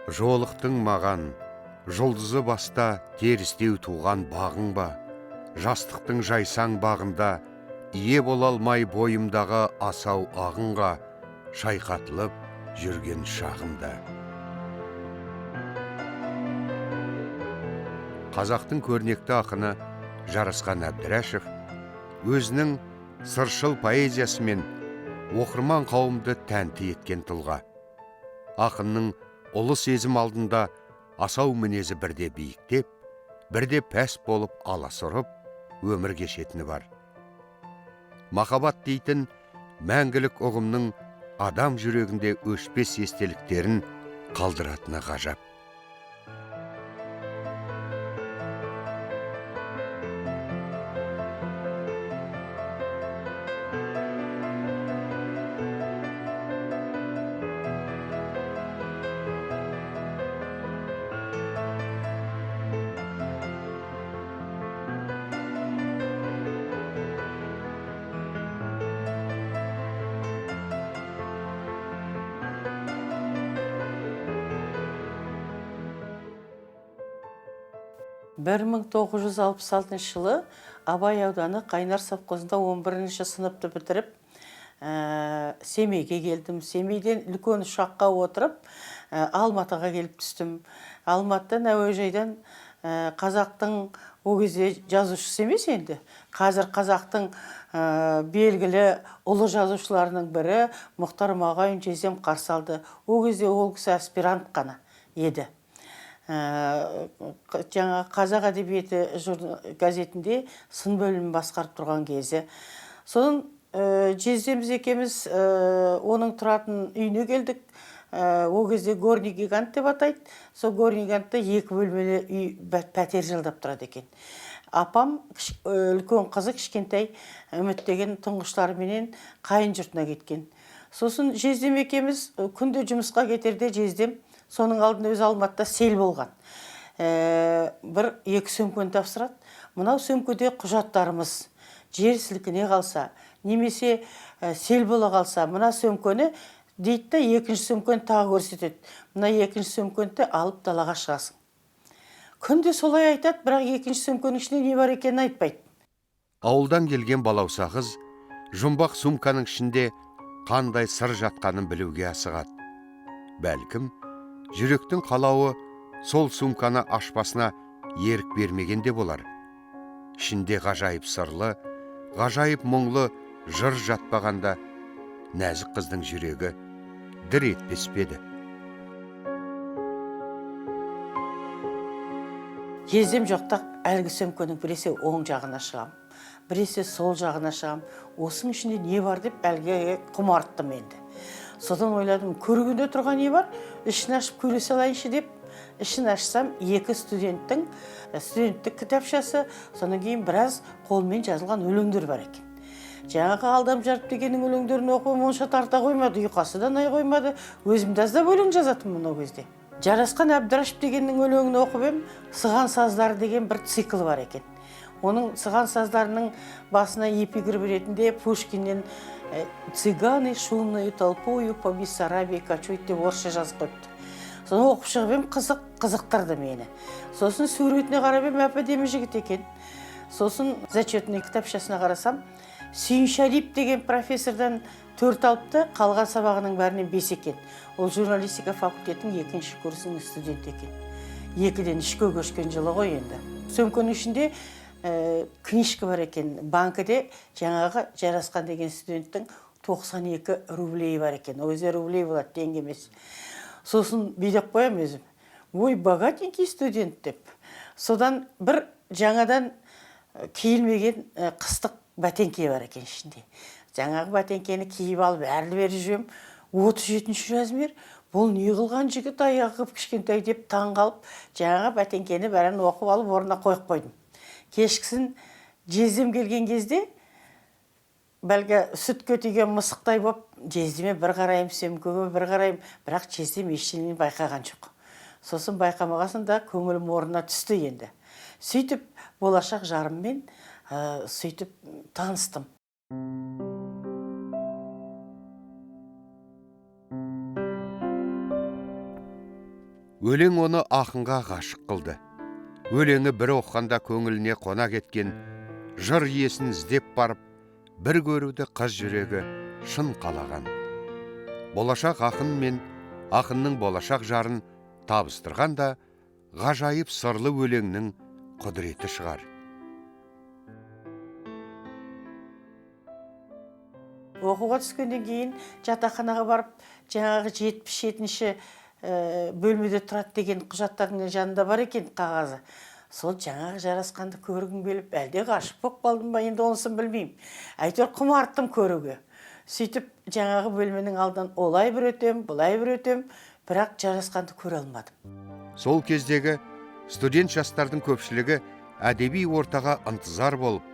Жолықтың маған, жұлдызы баста терістеу туған бағың ба? Жастықтың жайсаң бағында, ие бола алмай бойымдағы асау ағынға, шайқатылып жүрген шағымда. Қазақтың көрнекті ақыны Жарасқан Әбдірашев өзінің сыршыл поэзиясымен оқырман қауымды тәнті еткен тұлға. Ақынның ұлы сезім алдында асау мінезі бірде биіктеп, бірде пәс болып аласұрып өмір кешетіні бар. Махаббат дейтін мәңгілік ұғымның адам жүрегінде өшпес естеліктерін қалдыратыны ғажап. Бір 1966 жылы Абай ауданы Қайнар совхозында 11-ші сыныпты бітіріп, Семейге келдім. Семейден үлкен ұшаққа отырып, Алматыға келіп түстім. Алматыдан әуежайдан қазақтың о кезде жазушысы емес енді. Қазір қазақтың белгілі ұлы жазушыларының бірі Мұхтар Мағауин жездем қарсы алды. О кезде ол кісі аспирант қана еді. Жаңа қазақ әдебиеті газетінде сын бөлімін басқарып тұрған кезі. Соның жездеміз екеміз оның тұратын үйіне келдік. О кезде горный гигант деп атайды. Сол горный гигантта 2 бөлмелі үй пәтер жалдап тұрады екен. Апам үлкен қызы кішкентай үміттеген тұңғыштарыменен қайын жұртына кеткен. Сосын жездем екеміз күнде жұмысқа кетерде жездем соның алдында өз Алматыда сел болған. Бір 2 сөмкені тапсырады. Мынау сөмкеде құжаттарымыз жер сілкіне қалса, немесе сел бола қалса, мына сөмкені дейді да 2-ші сөмкені тағы көрсетеді. Мына 2-ші сөмкені алып далаға шығасың. Күнде солай айтады, бірақ 2-ші сөмкенің ішінде не бар екенін айтпайды. Ауылдан келген балауса қыз жұмбақ сумканың ішінде қандай сыр жатқанын білуге асығады. Бәлкім, жүректің қалауы сол сумканы ашпасына ерік бермегенде болар. Ішінде ғажайып сырлы, ғажайып мұңлы жыр жатпағанда, нәзік қыздың жүрегі дір етпес пе еді. Жездем жоқта әлгі сөмкенің біресе оң жағына шығам, біресе сол жағына шығам. Осының ішінде не бар деп әлгі құмарттым енді. Содан ойладым, көргенде тұрған не бар? Ішін ашып көре салайыншы деп, ішін ашсам 2 студенттік кітапшасы, содан кейін біраз қолмен жазылған өлеңдер бар екен. Жаңағы Алдам жарып дегеннің өлеңдерін оқып, онша тарта қоймады, ұйқасы да най қоймады. Өзім де аздап өлең жазатынмын о кезде. Жарасқан Әбдірашев дегеннің өлеңін оқып ем, Сыған саздары деген бір цикл бар екен. Оның Сыған саздарының басына эпиграф ретінде Пушкиннен «Цыганы шумную толпою по Бессарабии кочуют» деп орысша жазып қойыпты. Соны оқып шығып ем, қызықтырды мені. Сосын суретіне қарап ем, әп-әдемі жігіт екен. Сосын зачетный кітапшасына қарасам, Сүйіншәлиев деген профессордан 4 алыпты, қалған сабағының бәрінен 5 екен. Ол журналистика факультетінің 2-ші курсының студент екен. 2-ден 3-ке көшкен жылы ғой енді. Сөмкенің ішінде книжка бар екен. Банкіде жаңағы Жарасқан деген студенттің 92 рублей бар екен. О кезде рублей болады, теңге емес. Сосын бидеп қоям өзім. Ой, богатенький студент деп. Содан бір жаңадан киілмеген қыстық бәтеңке бар екен ішінде. Жаңағы бәтеңкені киіп алып әрлі-бері жүрем. 37-ші размер. Бұл не қылған жігіт аяғы кішкентай деп таң қалып, жаңағы бәтеңкені бәрін оқып алып орнына қойып қойдым. Кешкісін жездем келген кезде, бәлгі сүтке тиген мысықтай боп, жездеме бір қарайым, сөмкеге бір қарайым, бірақ жездем ештеңені байқаған жоқ. Сосын байқамағасын да көңілім орнына түсті енді. Сөйтіп болашақ жарыммен сөйтіп таныстым. Өлең оны ақынға ғашық қылды. Өлеңі бір оққанда көңіліне қона кеткен, жыр иесін іздеп барып, бір көруді қыз жүрегі шын қалаған. Болашақ ақын мен ақынның болашақ жарын табыстырғанда ғажайып сырлы өлеңнің құдіреті шығар. Оқуға түскенден кейін жатақханаға барып, жаңағы 77-ші бөлмеде тұрады деген құжаттардың жанында бар екен қағазы. Сол жаңағы жарасқанды көргім келіп, әлде ғашық болып қалдым ба, енді онысын білмеймін. Әйтеуір құмарттым көруге. Сөйтіп жаңағы бөлменің алдынан олай бір өтем, бұлай бір өтем, бірақ жарасқанды көре алмадым. Сол кездегі студент жастардың көпшілігі әдеби ортаға ынтызар болып,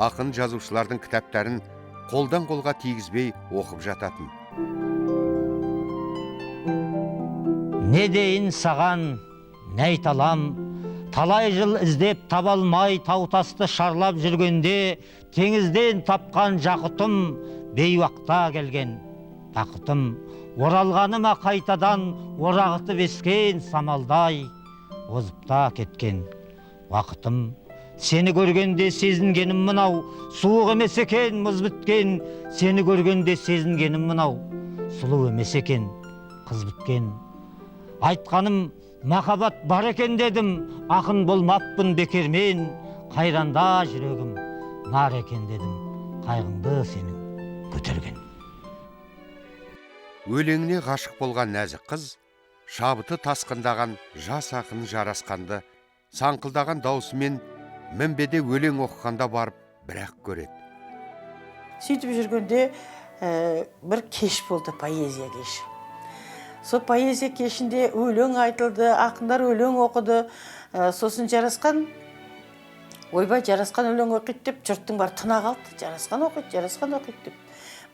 ақын жазушылардың кітаптарын қолдан қолға тигізбей оқып жататын. Не дейін саған, не айталам, талай жыл іздеп таба алмай таутасты шарлап жүргенде, теңізден тапқан жақұтым, бейуақта келген бақытым, оралғаныма қайтадан орағытып ескен самалдай, озыпта кеткен уақытым. Сені көргенде сезінгенім мынау, суық емес екен мұз біткен, сені көргенде сезінгенім мынау, сұлу емес екен қыз біткен. Айтқаным махаббат бар екен дедім, ақын болмаппын бекермен, қайранда жүрегім нар екен дедім, қайғыңды сенің көтерген. Өлеңіне ғашық болған нәзік қыз, шабыты тасқындаған жас ақын жарасқанды, саңқылдаған даусымен мінбеде өлең оқығанда барып бірақ көреді. Сөйтіп жүргенде бір кеш болды, поэзия кеші. Сол поэзия кешінде өлең айтылды, ақындар өлең оқыды. Сосын жарасқан, ойбай жарасқан өлең оқиды деп, жұрттың бар тына қалды. Жарасқан оқиды деп.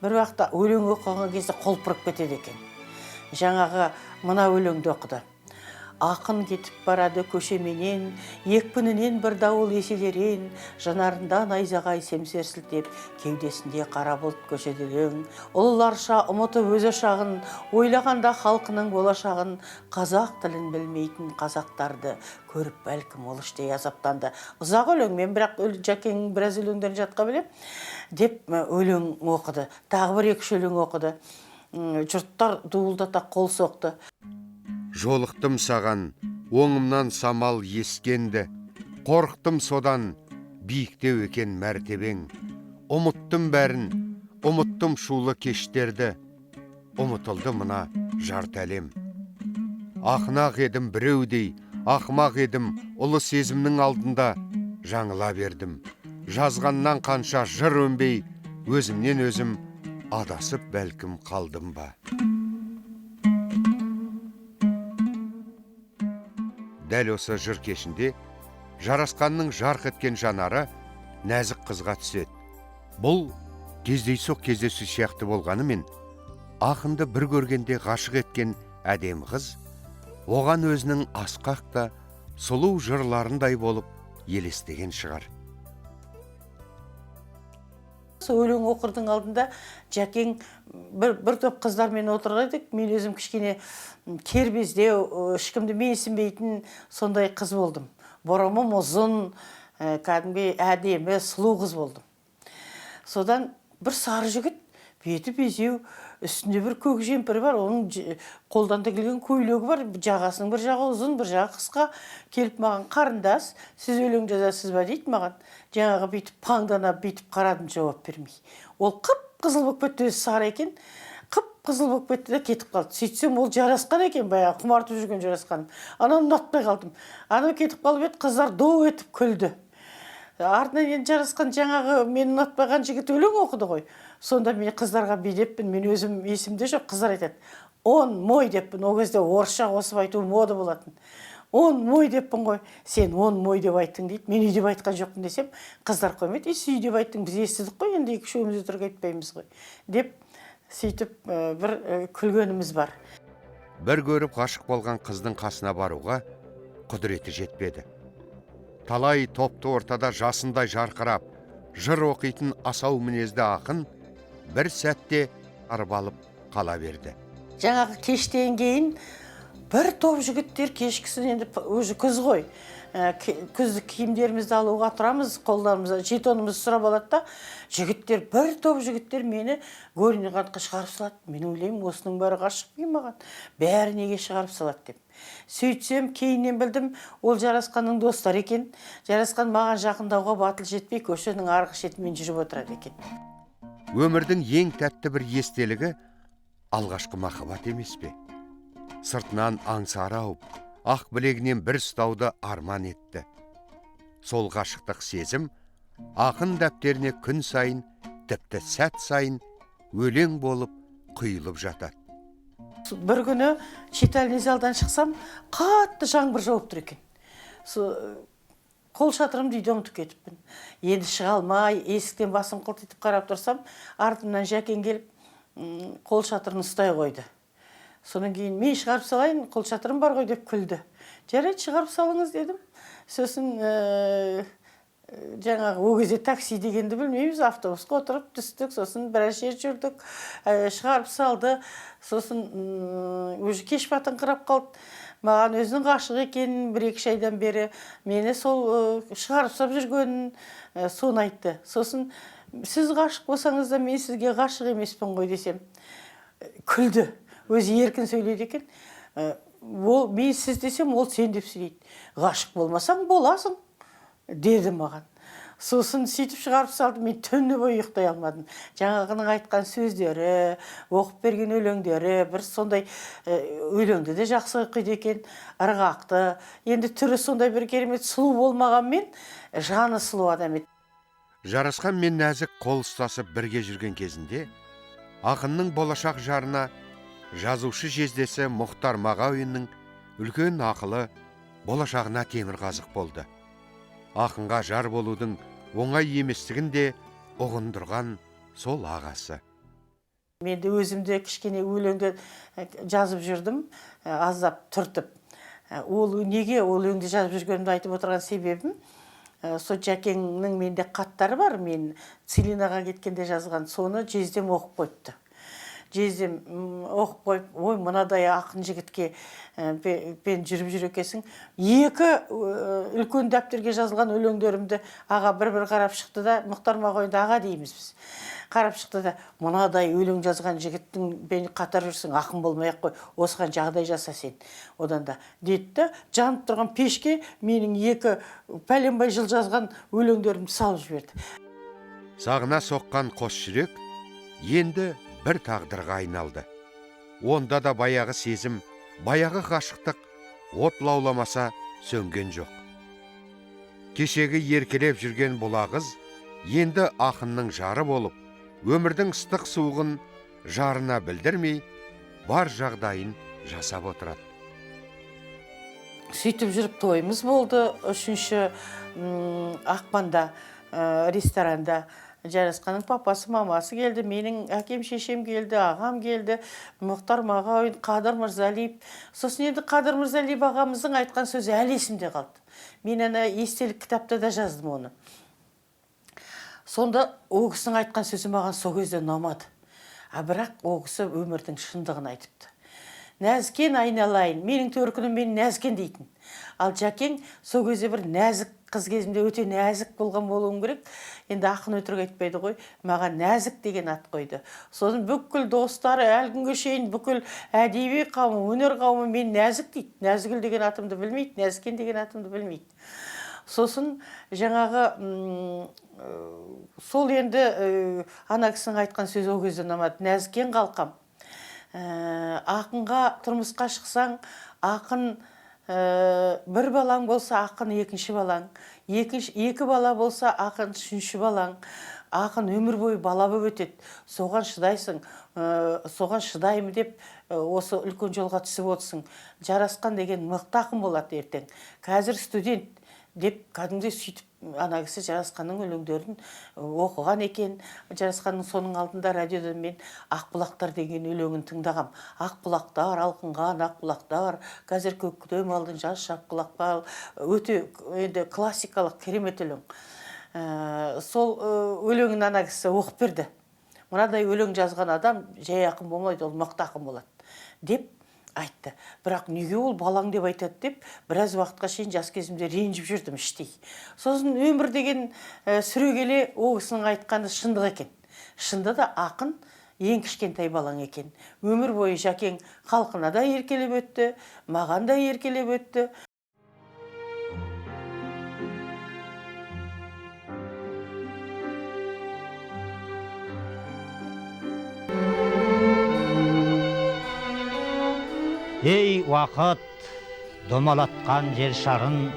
Бір уақытта өлең оқыған кезде қолпырып кетеді екен. Жаңағы мына өлеңді оқыды. Ақын кетіп барады көшеменен, екпінінен бір дауыл еселерен, жанарында найзағай семсер сілтеп, кеудесінде қара бұлт көшеделең. Ұлыларша ұмытып өз ошағын, ойлағанда халқының болашағын, қазақ тілін білмейтін қазақтарды көріп бәлкім ол іштей азаптанды. Ұзақ өлеңмен, бірақ Жәкеңнің біраз өлеңдерін жатқа білем, деп өлең оқыды. Тағы бір 2 өлең оқыды. Жұрттар дуылдата қол соқты. Жолықтым саған, оңымнан самал ескенді, қорықтым содан, биіктеу екен мәртебең. Ұмыттым бәрін, ұмыттым шулы кештерді, ұмытылды мына жарты әлем. Ақнақ едім біреудей, ақмақ едім ұлы сезімнің алдында, жаңыла бердім. Жазғаннан қанша жыр өнбей, өзімнен өзім адасып бәлкім қалдым ба. Дәл осы жыр кешінде жарасқанның жарқ еткен жанары нәзік қызға түседі. Бұл кездейсоқ кездесу сияқты болғанымен, ақынды бір көргенде ғашық еткен әдем қыз, оған өзінің асқақ та сұлу жырларындай болып елестеген шығар. Өлең оқырдың алдында Жәкең бір топ қыздармен отырдық. Мен өзім кішкене кербездеу, ешкімді менсінбейтін сондай қыз болдым. Бұрымым ұзын, кәдімгі әдемі, сұлу қыз болдым. Содан бір сары жігіт, беті безеу, үстінде бір көк жемпір бар, оның қолдан тігілген көйлегі бар, жағасының бір жағы ұзын, бір жағы қысқа. Келіп маған қарындас, сіз өлең жазасыз ба дейді маған. Жаңағы бүйтіп паңдана бүйтіп қарадым, жауап бермей. Ол қып-қызыл болып кетті, өзі сары екен. Қып-қызыл болып кетті де кетіп қалды. Сөйтсем ол жарасқан екен, баяғы құмартып жүрген жарасқаным. Ананы ұнатпай қалдым. Анау кетіп қалып еді, қыздар ду етіп күлді. Артынан енді жарасқан жаңағы мен ұнатпаған жігіт өлең оқыды ғой. Сонда мен қыздарға бейдеппін, мен өзім есімде жоқ, қыздар айтады. Он мой деппін, ол кезде орысша қосып айту мода болатын. Он мой деппін ғой, сен он мой деп айттың дейді, мен үй деп айтқан жоқпын десем, қыздар қоймайды, үй деп айттың, біз естідік қой, енді екі үшеуміз өтірік айтпаймыз ғой, деп сөйтіп бір күлгеніміз бар. Бір көріп ғашық болған қыздың қасына баруға құдіреті жетпеді. Талай топты ортада жасындай жарқырап, жыр оқитын асау мінезді ақын бір сәтте арбалып қала берді. Жаңағы кештен кейін бір топ жігіттер кешкісін, енді өзі күз ғой, күздік киімдерімізді алуға тұрамыз, қолдарымызда жетонымызды сұрап алады да, жігіттер, бір топ жігіттер мені Горьнигатқа шығарып салады. Мен ойлаймын, осының бәрі ғашық па маған, бәрі неге шығарып салады деп. Сөйтсем, кейіннен білдім, ол Жарасқанның достары екен. Жарасқан маған жақындауға батыл жетпей, көшенің арғы шетімен жүріп отырады екен. Өмірдің ең тәтті бір естелігі алғашқы махаббат емес пе? Сыртынан аңсары ауып, ақ білегінен бір ұстауды арман етті. Сол ғашықтық сезім ақын дәптеріне күн сайын, тіпті сәт сайын өлең болып құйылып жатады. Бір күні читальный залдан шықсам, қатты жаңбыр жауып тұр екен. Қол шатырымды үйде ұмытып кетіппін. Енді шыға алмай, есіктен басым қылтитып қарап тұрсам, артымнан Жәкен келіп, қол шатырын ұстай қойды. Содан кейін мен шығарып салайын, қол шатырым бар ғой деп күлді. Жарайды, шығарып салыңыз дедім. Сосын жаңағы о кезде такси дегенді білмейміз, автобусқа отырып түстік, сосын біраз жер жүрдік, шығарып салды. Сосын өзі кеш батыңқырап қалды. Маған өзінің ғашық екенін бір-екі айдан бері мені сол шығарып сап жүргенін соны айтты. Сосын сіз ғашық болсаңыз да мен сізге ғашық емеспін ғой десем, күлді. Өзі еркін сөйлейді екен. Мен сіз десем, ол сен деп сөйлейді. Ғашық болмасаң боласың, деді маған. Сосын сөйтіп шығарып салды, мен түні бойы ұйықтай алмадым. Жаңағының айтқан сөздері, оқып берген өлеңдері, бір сондай өлеңді де жақсы оқиды екен, ырғақты. Енді түрі сондай бір керемет, сұлу болмағанмен, жаны сұлу адам еді. Жарасқан мен нәзік қол ұстасып бірге жүрген кезінде, ақынның болашақ жарына жазушы жездесі Мұхтар Мағауиннің үлкен ақылы болашағына темірқазық болды. Ақынға жар болудың оңай еместігін де ұғындырған сол ағасы. Мен де өзімде кішкене өлеңді жазып жүрдім, аздап түртіп. Ол неге ол өлеңді жазып жүргенімді айтып отырған себебім, сол Жәкеңнің менде хаттары бар, мен Целинаға кеткенде жазған, соны жездем оқып қойыпты. Жездем оқып қойып, ой, мынадай ақын жігітке пен жүріп жүр екенсің. Екі үлкен дәптерге жазылған өлеңдерімді аға бір-бір қарап шықты да, Мұхтар Мағауинді аға дейміз біз. Қарап шықты да, мынадай өлең жазған жігіттің бен қатар жүрсің, ақын болмай-ақ қой, осыған жағдай жаса сен. Одан да деді, жанып тұрған пешке менің екі пәленбай жыл жазған өлеңдерімді салып жіберді. Сағына соққан қос жүрек енді бір тағдырға айналды. Онда да баяғы сезім, баяғы ғашықтық от лауламаса сөнген жоқ. Кешегі еркелеп жүрген бұл ағыз енді ақынның жары болып, өмірдің ыстық суығын жарына білдірмей, бар жағдайын жасап отырады. Сөйтіп жүріп тойымыз болды. 3-ші ақпанда ресторанда Жарасқанның папасы, мамасы келді, менің әкем, шешем келді, ағам келді, Мұхтар Мағауин, Қадыр Мырзалиев. Сосын енді Қадыр Мырзалиев ағамыздың айтқан сөзі әлі есімде қалды. Мен естелік кітапта да жаздым оны. Сонда ол кісінің айтқан сөзі маған сол кезде ұнамады. Бірақ ол кісі өмірдің шындығын айтыпты. Нәзкен айналайын, менің төркінім мен нәзкен дейтін. Ал Жәкең сол кезде бір нәзік, қыз кезімде өте нәзік болған болуым керек. Енді ақын өтірік айтпайды ғой, маған нәзік деген ат қойды. Сосын бүкіл достары, әлі күнге шейін бүкіл әдеби қауымы, өнер қауымы мен нәзік дейді. Нәзігүл деген атымды білмейді, нәзкен деген атымды білмейді. Сосын жаңағы сол енді ана кісінің айтқан сөзі ол кезде ұнамады. Нәзіккен қалқам. Ақынға тұрмысқа шықсаң, ақын бір балаң болса, ақын екінші балаң. Екі бала болса, ақын үшінші балаң. Ақын өмір бойы бала болып өтеді. Соған шыдайсың, соған шыдаймын деп осы үлкен жолға түсіп отырсың. Жарасқан деген мықты ақын болады ертең. Қазір студент деп кәдімгідей сөйтіп ана кісі Жарасқанның өлеңдерін оқыған екен. Жарасқанның соның алдында радиода мен Ақбұлақтар деген өлеңін тыңдағам. Ақбұлақтар, алқынған ақбұлақтар, қазір көктем алдың жас шапқылақпал. Өте енді классикалық керемет өлең. Сол өлеңін ана кісі оқып берді. Мынадай өлең жазған адам жай ақын болмайды, ол мықты ақын болады деп айтты. Бірақ неге ол балаң деп айтады деп, біраз уақытқа шейін жас кезімде ренжіп жүрдім іштей. Сосын өмір деген сүре келе ол кісінің айтқаны шындық екен. Шында да ақын ең кішкентай балаң екен. Өмір бойы Жәкең халқына да еркелеп өтті, маған да еркелеп өтті. Ей уақыт, домалатқан жер шарын,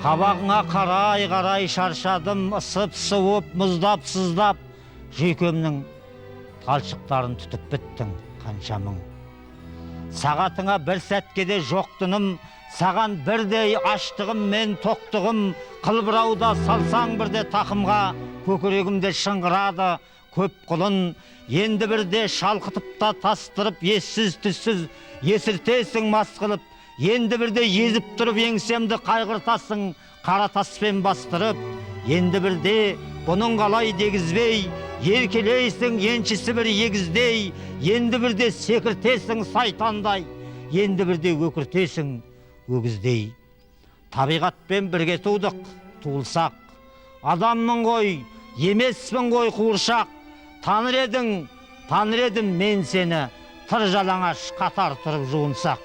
қабағыңа қарай шаршадым, ысып суып, мұздап, сыздап, жүйкемнің талшықтарын түтіп біттің қаншамың. Сағатыңа бір сәткеде жоқтыным, саған бірдей аштығым мен тоқтығым, қылбырауда салсаң бірде тақымға, көкірегімде шыңғырады көп құлын, енді бірде шалқытып та тастырып, ессіз түссіз есіртесің мас қылып, енді бірде езіп тұрып еңсемді қайғыртасың қара таспен бастырып, енді бірде бұның қалай дегізбей, еркелейсің еншісі бір егіздей, енді бірде секіртесің сайтандай, енді бірде өкіртесің өгіздей. Табиғатпен бірге тудық, туылсақ, адаммын ғой, емеспін ғой қуыршақ, таныр едім мен сені, тыр жалаңаш қатар тұрып жуынсақ.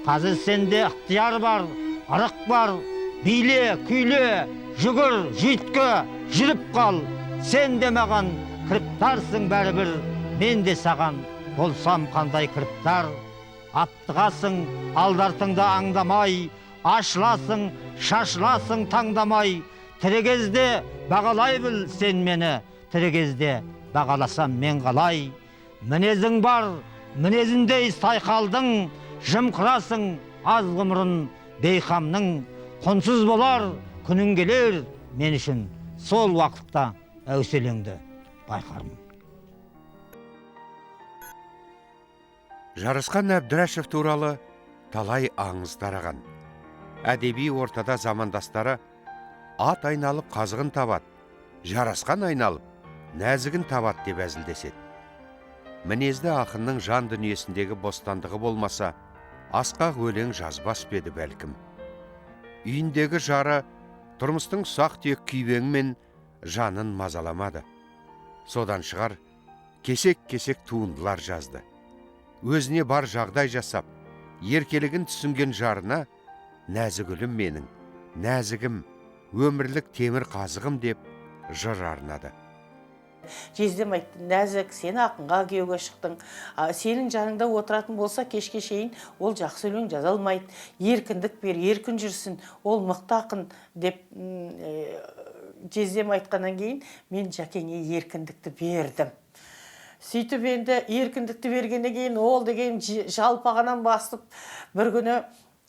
Қазір сенде ықтияр бар, ырық бар, биле, күйле, жүгір, жүйткө, жүріп қал. Сен де маған кіріптарсың бәрібір, мен де саған болсам қандай кіріптар. Аптығасың, алдартыңды аңдамай, ашыласың, шашыласың таңдамай. Тірі кезде бағалай біл сен мені, тірі кезде бағаласам мен қалай. Мінезің бар, мінезіндей сайқалдың, жымқырасың аз ғұмырын бейқамның. Құнсыз болар күнің келер мен үшін, сол уақытта әуселеңді байқармын. Жарысқан Әбдірашев туралы талай аңыз тараған. Әдеби ортада замандастары ат айналып қазығын табат, жарасқан айналып нәзігін табат деп әзілдеседі. Мінезді ақынның жан дүниесіндегі бостандығы болмаса, асқақ өлең жазбас беді бәлкім. Үйіндегі жары тұрмыстың ұсақ тек күйбеңмен жанын мазаламады. Содан шығар кесек-кесек туындылар жазды. Өзіне бар жағдай жасап, еркелігін түсінген жарына нәзігүлім менің, нәзігім, өмірлік темір қазығым деп жыр арнады. Жездем айтты, нәзік, сен ақынға күйеуге шықтың. Сенің жаныңда отыратын болса, кешке шейін ол жақсы өлең жаза алмайды. Еркіндік бер, еркін жүрсін, ол мықты ақын деп жездем айтқаннан кейін мен Жәкеңе еркіндікті бердім. Сөйтіп енді еркіндікті бергеннен кейін ол деген жалпағанан бастып бір күні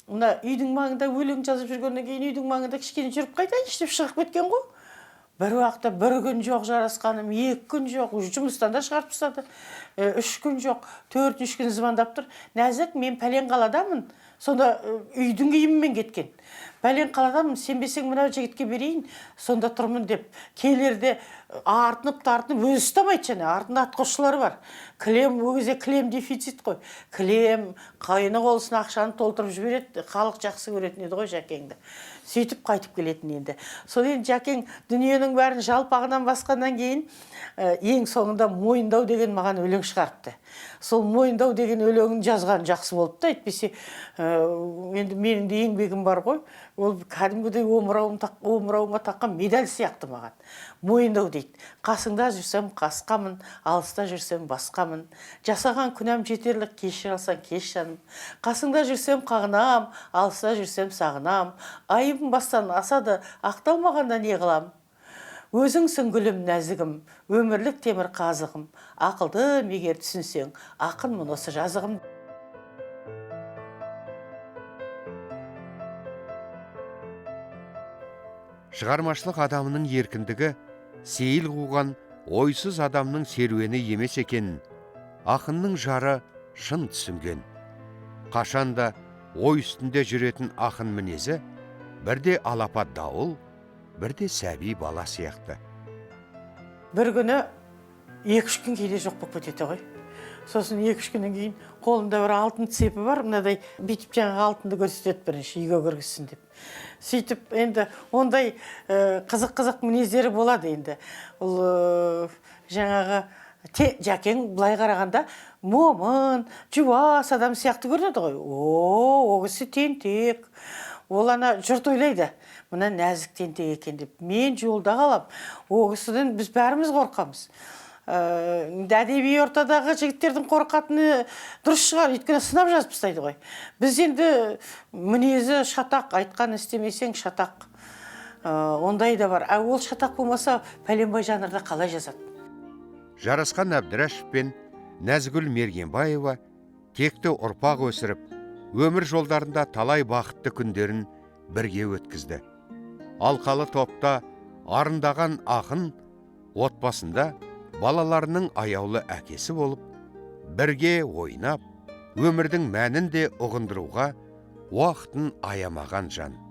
мына үйдің маңында өлең жазып жүргеннен кейін үйдің маңында кішкене жүріп қайтайыншы деп шығып кеткен ғой. Бір уақытта бір күн жоқ жарасқаным, 2 күн жоқ, жұмыстан да шығарып тастады. 3 күн жоқ, 4-3 күн звондап тұр. Нәзік, мен пәлен қаладамын. Сонда үйдің киімімен кеткен. Пәлен қаладамын, сенбесең мына жігітке берейін, сонда тұрмын деп. Келерде артынып-тартынып өзі ұстамайды және, артында атқосшылары бар. Кілем, өгізе кілем дефицит қой. Кілем, қайыны қолысына ақшаны толтырып жібереді, халық жақсы көретін еді ғой Жәкеңді. Сөйтіп қайтып келетін енді. Сол енді Жәкең дүниенің бәрін жалпағынан басқаннан кейін ең соңында мойындау деген маған өлең шығарыпты. Сол мойындау деген өлеңін жазған жақсы болды да, әйтпесе енді менің де еңбегім бар ғой. Ол кәдімгідей омырауыма таққан медаль сияқты маған. Мойындау дейді. Қасыңда жүрсем қасқамын, алыста жүрсем басқамын. Жасаған күнәм жетерлік, кешір алсаң кеш жаным. Қасыңда жүрсем қағынам, алыста жүрсем сағынам. Айыбым бастан асады, ақталмағанда не қылам? Өзіңсің гүлім нәзігім, өмірлік темір қазығым. Ақылды мегер түсінсең, ақынмын осы жазығым. Шығармашылық адамының еркіндігі сейіл қуған ойсыз адамның серуені емес екенін ақынның жары шын түсінген. Қашанда ой үстінде жүретін ақын мінезі бірде алапат дауыл, бірде сәби бала сияқты. Бір күні 2-3 күн кейде жоқ болып кетеді ғой. Сосын 2-3 күннен кейін қолында бір алтын цепі бар, мынадай бүйтіп жаңағы алтынды көрсетеді бірінші үйге кіргізсін деп. Сөйтіп енді ондай қызық мінездері болады енді. Ол жаңағы Жәкең былай қарағанда момын, жуас адам сияқты көрінеді ғой. О кісі тентек. Ол ана жұрт ойлайды, мына нәзік тентек екен деп. Мен жолда қалам. О кісіден біз бәріміз қорқамыз. Әдеби ортадағы жігіттердің қорқатыны дұрыс шығар, өйткені сынап жазып тастайды ғой. Біз енді мінезі шатақ, айтқан істемесең шатақ. Ондай да бар. Ол шатақ болмаса пәленбай жанрда қалай жазады? Жарасқан Әбдірашев пен Нәзгүл Мергенбаева текті ұрпақ өсіріп, өмір жолдарында талай бақытты күндерін бірге өткізді. Алқалы топта арындаған ақын отбасында балаларының аяулы әкесі болып, бірге ойнап, өмірдің мәнін де ұғындыруға уақытын аямаған жан.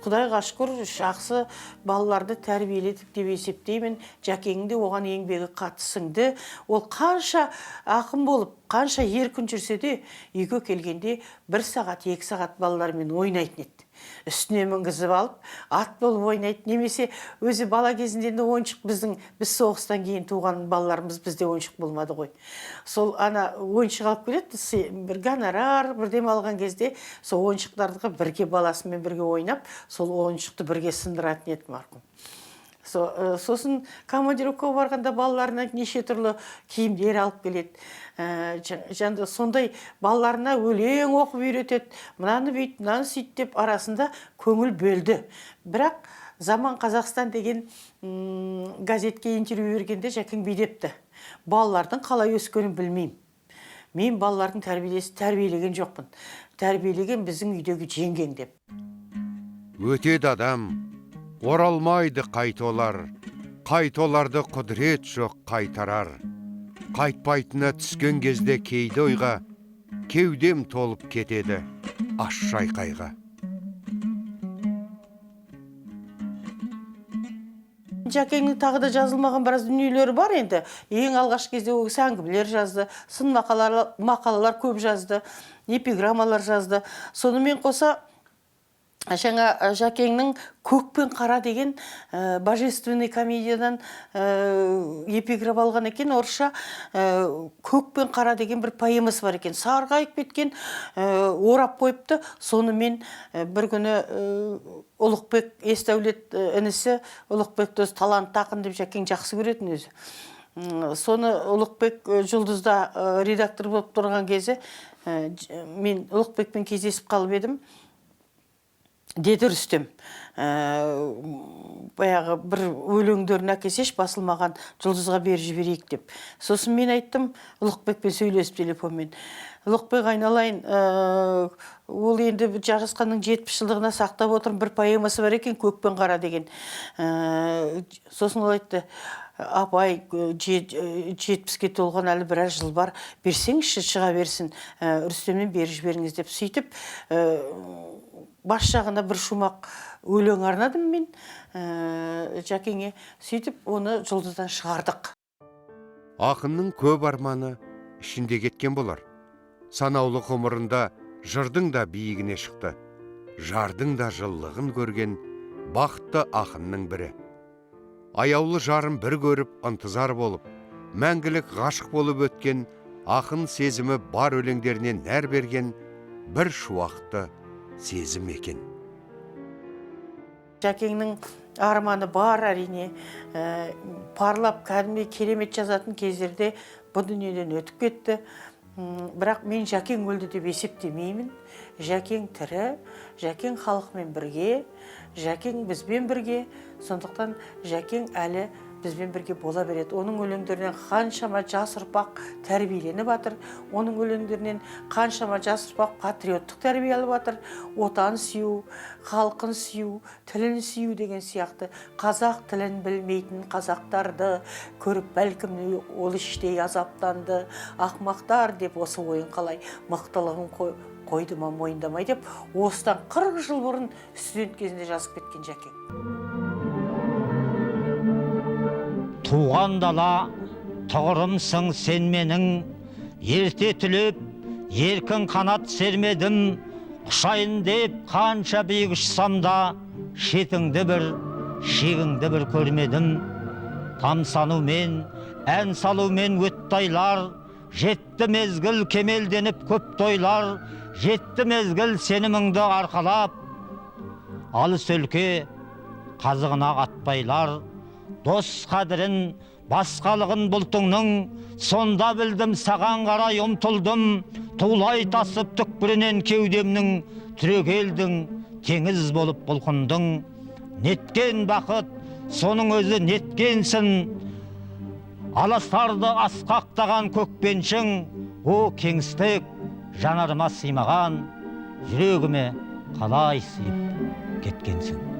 Құдайға шүкір, жақсы балаларды тәрбиеледік деп есептеймін. Жәкеңде оған еңбегі қатысыңды. Ол қанша ақын болып, қанша еркін жүрсе де, үйге келгенде 1 сағат, 2 сағат балалармен ойнайтын еді. Үстіне мінгізіп алып, ат болып ойнайды. Немесе өзі бала кезінде ойыншық біз соғыстан кейін туған балаларымыз бізде ойыншық болмады ғой. Сол ана ойыншық алып келеді, бір гонорар, бірдем алған кезде сол ойыншықтарды бірге баласымен бірге ойнап, сол ойыншықты бірге сындыратын еді марқұм. Сосын командировкаға барғанда балаларына неше түрлі киімдер алып келеді. Сондай балаларына өлең оқып үйретеді. Мынаны бүйт, мынаны сөйт деп арасында көңіл бөлді. Бірақ Заман Қазақстан деген газетке интервью бергенде Жәкең бүйдепті. Балалардың қалай өскенін білмеймін. Мен балалардың тәрбиелеген жоқпын. Тәрбиелеген біздің үйдегі жеңгең деп. Өтеді адам, оралмайды қайтолар, қайтоларды құдірет жоқ қайтарар. Қайтпайтына түскен кезде кейде ойға, кеудем толып кетеді аш шайқайға. Жәкеңнің тағы да жазылмаған біраз дүниелері бар енді. Ең алғаш кезде ол әңгімелер жазды, сын мақалалар көп жазды, эпиграммалар жазды. Сонымен қоса жаңа Жәкеңнің «Көк пен қара» деген божественный комедиядан эпиграф алған екен. Орысша «Көк пен қара» деген бір поэмасы бар екен. Сарғайып кеткен, орап қойыпты. Сонымен бір күні Ұлықбек Есдәулет інісі, Ұлықбекті өзі талантты ақын деп Жәкең жақсы көретін өзі. Соны Ұлықбек жұлдызда редактор болып тұрған кезде мен Ұлықбекпен кездесіп қалып едім. Деді Рүстем, баяғы бір өлеңдерін әкесеш басылмаған жұлдызға беріп жіберейік деп. Сосын мен айттым, Ұлықбекпен сөйлесіп телефонмен. Ұлықбек айналайын, ол енді жарасқанның 70 жылдығына сақтап отырым бір поэмасы бар екен, «Көк пен қара» деген. Сосын ол айтты, апай 70-ке толған әлі біраз жыл бар, берсеңізші шыға берсін, Рүстемнен беріп жіберіңіз деп. Сөйтіп бас жағына бір шумақ өлең арнадым мен Жәкеңе. Сөйтіп оны жұлдыздан шығардық. Ақынның көп арманы ішінде кеткен болар. Санаулы ғұмырында жырдың да биігіне шықты. Жардың да жыллығын көрген бақытты ақынның бірі. Аяулы жарын бір көріп ынтызар болып, мәңгілік ғашық болып өткен ақын сезімі бар өлеңдерінен нәр берген бір шуақты сезім екен. Жәкеңнің арманы бар әрине, парлап кәдімгі керемет жазатын кездерде бұл дүниеден өтіп кетті. Бірақ мен Жәкең өлді деп есептемеймін. Жәкең тірі, Жәкең халықмен бірге, Жәкең бізбен бірге. Сондықтан Жәкең әлі бізбен бірге бола береді. Оның өлеңдерінен қаншама жас ұрпақ тәрбиеленіп жатыр. Оның өлеңдерінен қаншама жас ұрпақ патриоттық тәрбие алып жатыр. Отан сүю, халқын сүю, тілін сүю деген сияқты. Қазақ тілін білмейтін қазақтарды көріп бәлкім ол іштей азаптанды. Ақмақтар деп осы ойын қалай мықтылығын қойды ма мойындамай деп, осыдан 40 жыл бұрын студент кезінде жазып кеткен Жәкең. Туған дала, тұғырымсың сен менің, ерте түлеп, еркін қанат сермедім, құшайын деп қанша биік ұшсам да, шетіңді бір, шегіңді бір көрмедім. Тамсанумен, ән салумен өтті айлар, жетті мезгіл кемелденіп көп тойлар, жетті мезгіл сеніміңді арқалап, алыс өлке қазығына атпайлар. Дос қадірін, басқалығын бұлтыңның, сонда білдім саған қарай ұмтылдым. Тулай тасып түкпірінен кеудемнің, түрегелдің, теңіз болып бұлқындың. Неткен бақыт, соның өзі неткенсің, аластарды асқақтаған көкпеншің. О кеңістік, жанарыма сыймаған, жүрегіме қалай сыйып кеткенсің.